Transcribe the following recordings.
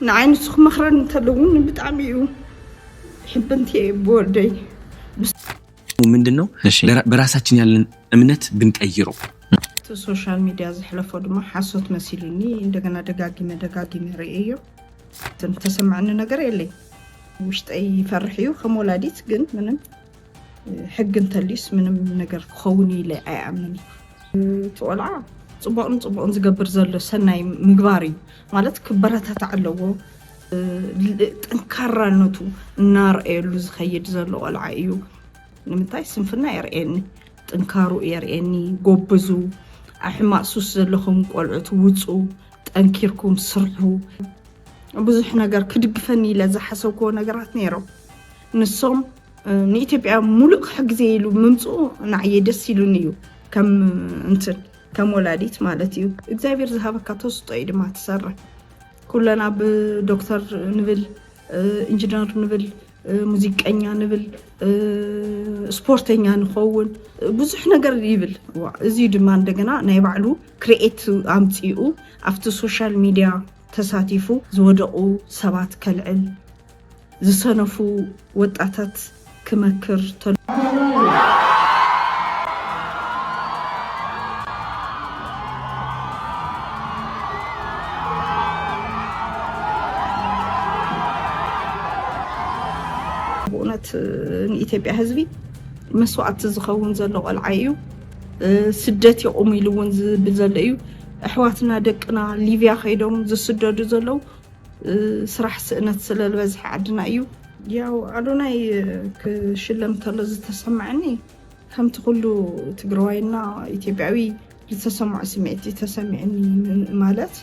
نعين سخ مخرن تلون بتعميو حبنتي بوردي ومندنو براساتين يالن امنت بنقيرو السوشيال ميديا زحلفو دما حاسوت مسيلني እንደገና ደጋጊ መሪእዮ ተሰማعنا ነገር የለይ ውሽጠይ ፈርሕዩ ከሞላዲት ግን ምንም ሕግ እንተሊስ ምንም ነገር ክኸውን ኢለ አያምኒ ተወልዓ ጽቡቕን ዝገብር ዘሎ ሰናይ ምግባር እዩ ማለት ክበረታታ ኣለዎ ጠንካራነቱ እናርአየሉ ዝኸይድ ዘሎ ቆልዓ እዩ ንምንታይ ስንፍና የርኤኒ ጠንካሩ የርኤኒ ጎብዙ أحمق سوس لهم قلعت وصو تنكيركم سرحو ብዙሕ ነገር ክድግፈኒ ለዛሐሰብኮ ነገራት ነይሮ ንሶም ንኢትዮጵያ ሙሉእ ሕግዜ ኢሉ ምምጽኡ ንዓየ ደስ ኢሉኒ እዩ ከም ወላዲት ማለት እዩ እግዚአብሔር ዝሃበካ ተስጦ ድማ ትሰርሕ ኩለና ብዶክተር ንብል ኢንጂነር ንብል ሙዚቀኛ ንብል ስፖርተኛ ንኸውን ብዙሕ ነገር ይብል እዚ ድማ እንደገና ናይ ባዕሉ ክሪኤት አምጪኡ አፍተ ሶሻል ሚዲያ ተሳቲፉ ዝወደቁ ሰባት ከልዕል ዝሰነፉ ወጣታት ክመክር بونت ኢትዮጵያ ህዝቢ መስዋዕት ዝኸውን ዘሎ ቆልዓ እዩ ስደት ይቆም ኢሉውን ዝብል ዘሎ እዩ أحواتنا دقنا ليبيا خيدهم زسددو زلو سرح سئنت سلال بزح عدنا أيو ياو عدوناي كشلم تلز تسمعني كم تقولو تقروينا إتباعي لتسمع سمعتي تسمعني مالت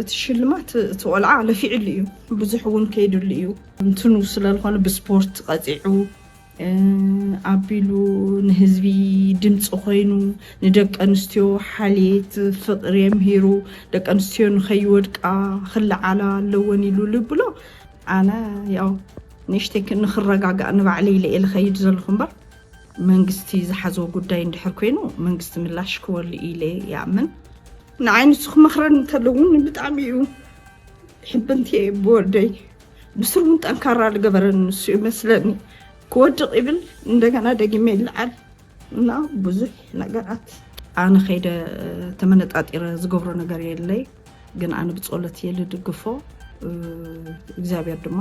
تشلمات تولع على فعل إيو بزحون كيدو ليو انتنو سلال خانو بسبورت قطعو أبيلو نهزبي دمت أخينو ندق أنستيو حاليت فطر يمهيرو دق أنستيو نخيودك خلع على لوني لولبلو أنا ياو نشتك نخرج أنا بعلي لي الخيد زل خنبر منجستي زحزو قدين دحركينو منجست من لاشكو اللي إلي يعمل نعين سخ مخرن تلون بتعميو حبنتي بوردي بسرون تنكرر الجبرن سو مثلني كودق إبل እንደገና ደግሜ ይልዓል እና ብዙሕ ነገራት ኣነ ኸይደ ተመነጣጢረ ዝገብሮ ነገር የለይ ግን ኣነ ብጸሎት የልድግፎ እግዚአብሔር ድማ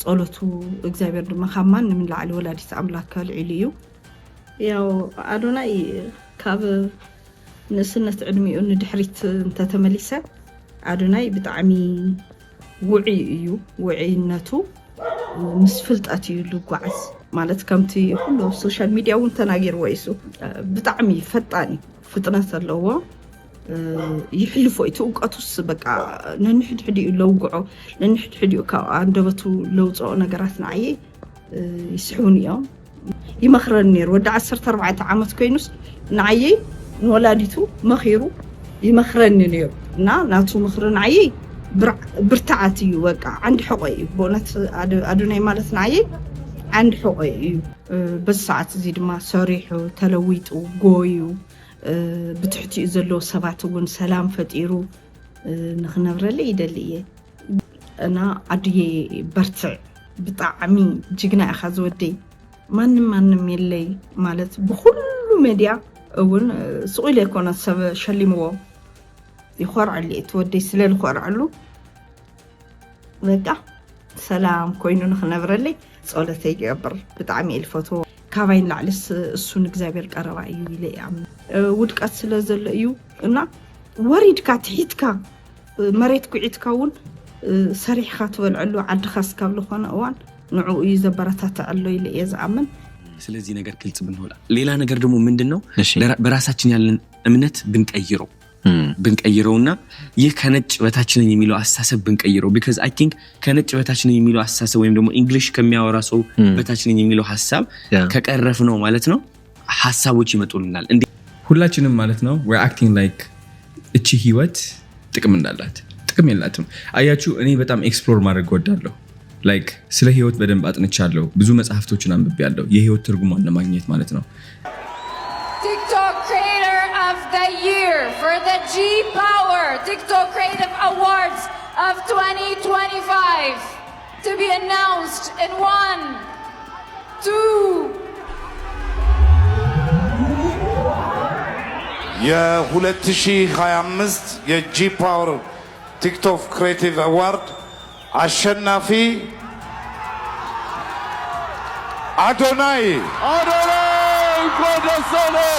ጸሎቱ እግዚአብሔር ድማ ከማን ምን ላዕሊ ወላዲት አምላክ ካልዕል እዩ ያው ኣዶናይ ካብ ንስነት ዕድሚኡ ንድሕሪት እንተተመሊሰ ኣዶናይ ብጣዕሚ ውዒ እዩ ውዒነቱ ምስ ፍልጠት እዩ ልጓዓዝ ማለት ከምቲ ሁሉ ሶሻል ሚዲያ ውን ተናገር ወይሱ ብጣዕሚ ፈጣኒ ፍጥነት ኣለዎ ይሕልፎ እውቀቱስ በቃ ነንሕድሕዲ ለውግዖ ነንሕድሕዲ ካብ አንደበቱ ለውፅኦ ነገራት ንዓየ ይስሑን እዮም ይመኽረን ነይሩ ወዲ 14 ዓመት ኮይኑስ ንዓየ ንወላዲቱ መኺሩ ይመኽረን ነይሩ እና ናቱ ምኽሪ ንዓየ ብርታዓት እዩ በቃ عند حقي بونت አዶናይ ማለት ንዓየ عند حقي بس ساعات زيد ما صريحو تلويطو غويو بتحتي زلو سباتون سلام فطيرو نخنبرلي يدليه انا ادي برتع بطعمي جigنا اخذ ودي ማንም የለይ ማለት بكل ميديا እውን سؤال يكون سب شلمو يخرع اللي تودي سلال خرعلو بقى سلام كوينو نخنبرلي صولتي يقبر بطعمي الفوتو كابين لعلس السون እግዚአብሔር ቀረባ እዩ ኢለ ያም ውድቃት ስለዘለ እዩ እና ወሪድካ ትሒትካ መሬት ኩዒትካውን ሰሪሕካ ትበልዕሉ ዓድኻስ ካብ ልኾነ እዋን ንዑ እዩ ዘበረታታ ኣሎ ኢለ የዝኣምን ስለዚህ ነገር ግልጽ ብንሆላ ሌላ ነገር ደግሞ ምንድነው በራሳችን ያለን እምነት ብንቀይረውና ይህ ከነጭ በታችንን የሚለው አስተሳሰብ ብንቀይረው because I think ከነጭ በታችንን የሚለው አስተሳሰብ ወይም ደግሞ እንግሊሽ ከሚያወራ ሰው በታችንን የሚለው ሐሳብ ከቀረፍ ነው ማለት ነው ሐሳቦች ይመጡልናል እንዴ ሁላችንም ማለት ነው we're acting like እቺ ህይወት ጥቅም እንዳላት ጥቅም የላትም አያችሁ እኔ በጣም ኤክስፕሎር ማድረግ ወዳለሁ like ስለ ህይወት በደንብ አጥንቻለሁ ብዙ መጽሐፍቶችን አንብቤያለሁ የህይወት ትርጉሟን ለማግኘት ማለት ነው TikTok Creator of the Year for the G Power TikTok Creative Awards of 2020 to be announced in 1, 2. የ2025 የጂ ፓወር ቲክቶክ ክሬቲቭ አዋርድ አሸናፊ አዶናይ እንኳን ደስ አለህ።